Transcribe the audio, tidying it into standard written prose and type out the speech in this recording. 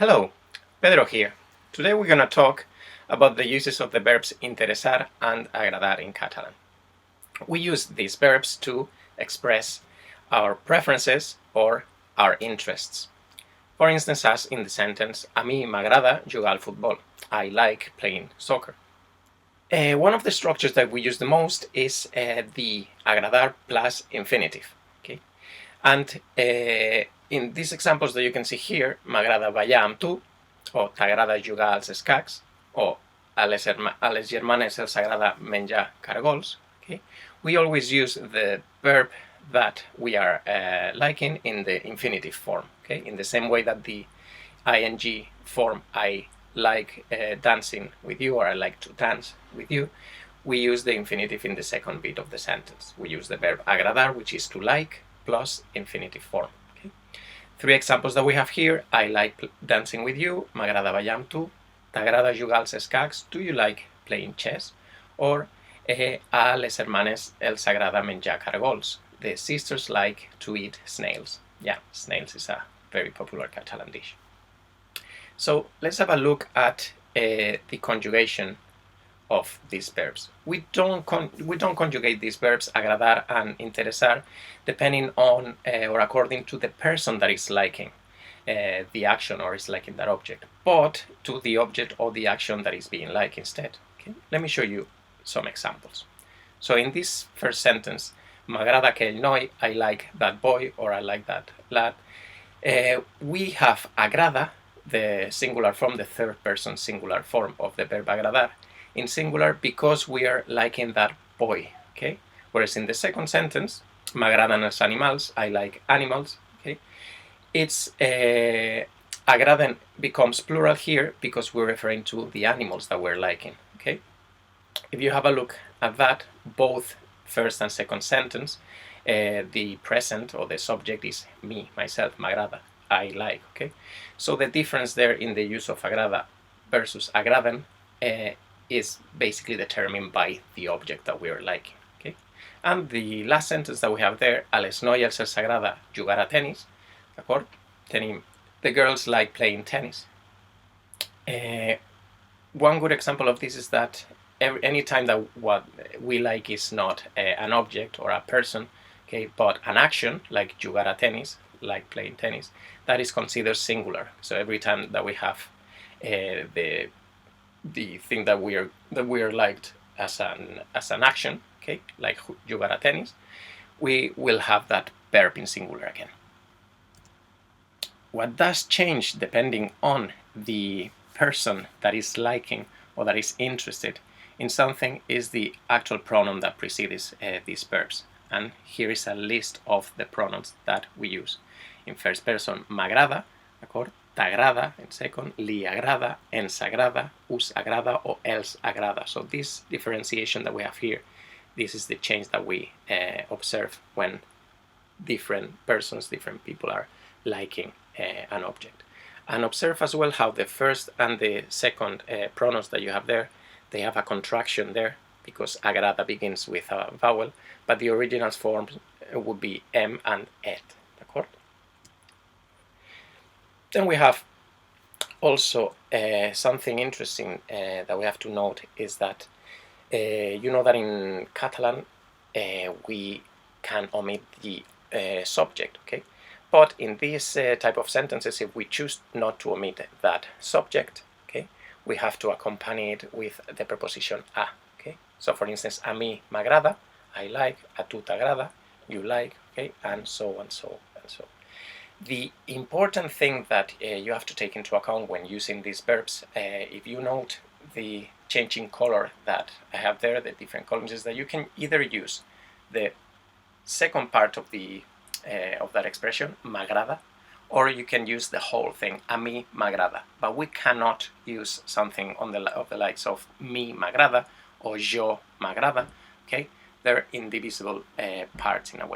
Hello, Pedro here. Today we're going to talk about the uses of the verbs interessar and agradar in Catalan. We use these verbs to express our preferences or our interests. For instance, as in the sentence, a mí m'agrada jugar al fútbol. I like playing soccer. One of the structures that we use the most is the agradar plus infinitive. Okay? And in these examples that you can see here, m'agrada ballar amb tu, o t'agrada jugar als escacs, o a les germanes els agrada menjar caragols. Okay? We always use the verb that we are liking in the infinitive form. Okay? In the same way that the ing form, I like dancing with you, or I like to dance with you, we use the infinitive in the second bit of the sentence. We use the verb agradar, which is to like, plus infinitive form. Okay? Three examples that we have here: I like dancing with you, m'agrada ballar amb tu, t'agrada jugar als escacs, do you like playing chess? Or a les hermanes els agrada menjar caragols, the sisters like to eat snails. Yeah, snails is a very popular Catalan dish. So let's have a look at the conjugation of these verbs. We don't conjugate these verbs agradar and interessar depending on or according to the person that is liking the action or is liking that object, but to the object or the action that is being liked instead. Okay? Let me show you some examples. So in this first sentence, m'agrada aquell noi, I like that boy or I like that lad, we have agrada, the singular form, the third person singular form of the verb agradar, in singular because we are liking that boy. Okay? Whereas in the second sentence, m'agradan els animals, I like animals. Okay? It's agraden becomes plural here because we're referring to the animals that we're liking. Okay? If you have a look at that, both first and second sentence, the present or the subject is me, myself, m'agrada, I like. Okay? So the difference there in the use of agrada versus agraden is basically determined by the object that we are liking. Okay? And the last sentence that we have there, a les noies els agrada jugar a tenis. D'acord? The girls like playing tennis. One good example of this is that any time that what we like is not an object or a person, okay, but an action, like jugar a tenis, like playing tennis, that is considered singular. So every time that we have the thing that we are liked as an action, okay, like jugar a tenis, we will have that verb in singular again. What does change depending on the person that is liking or that is interested in something is the actual pronoun that precedes these verbs. And here is a list of the pronouns that we use. In first person, m'agrada, d'acord? T'agrada, in second, li agrada, ens agrada, us agrada, or els agrada. So this differentiation that we have here, this is the change that we observe when different persons, different people are liking an object. And observe as well how the first and the second pronouns that you have there, they have a contraction there because agrada begins with a vowel, but the original forms would be m and et. D'accord? Then we have also something interesting that we have to note is that you know that in Catalan we can omit the subject, okay? But in these type of sentences, if we choose not to omit that subject, okay, we have to accompany it with the preposition a. Okay? So for instance, a mí m'agrada, I like, a tu t'agrada, you like, okay, and so and so and so. The important thing that you have to take into account when using these verbs, if you note the changing color that I have there, the different columns, is that you can either use the second part of the of that expression, m'agrada, or you can use the whole thing, a mí m'agrada. But we cannot use something of the likes of mí m'agrada or yo m'agrada. Okay, they're indivisible parts in a way.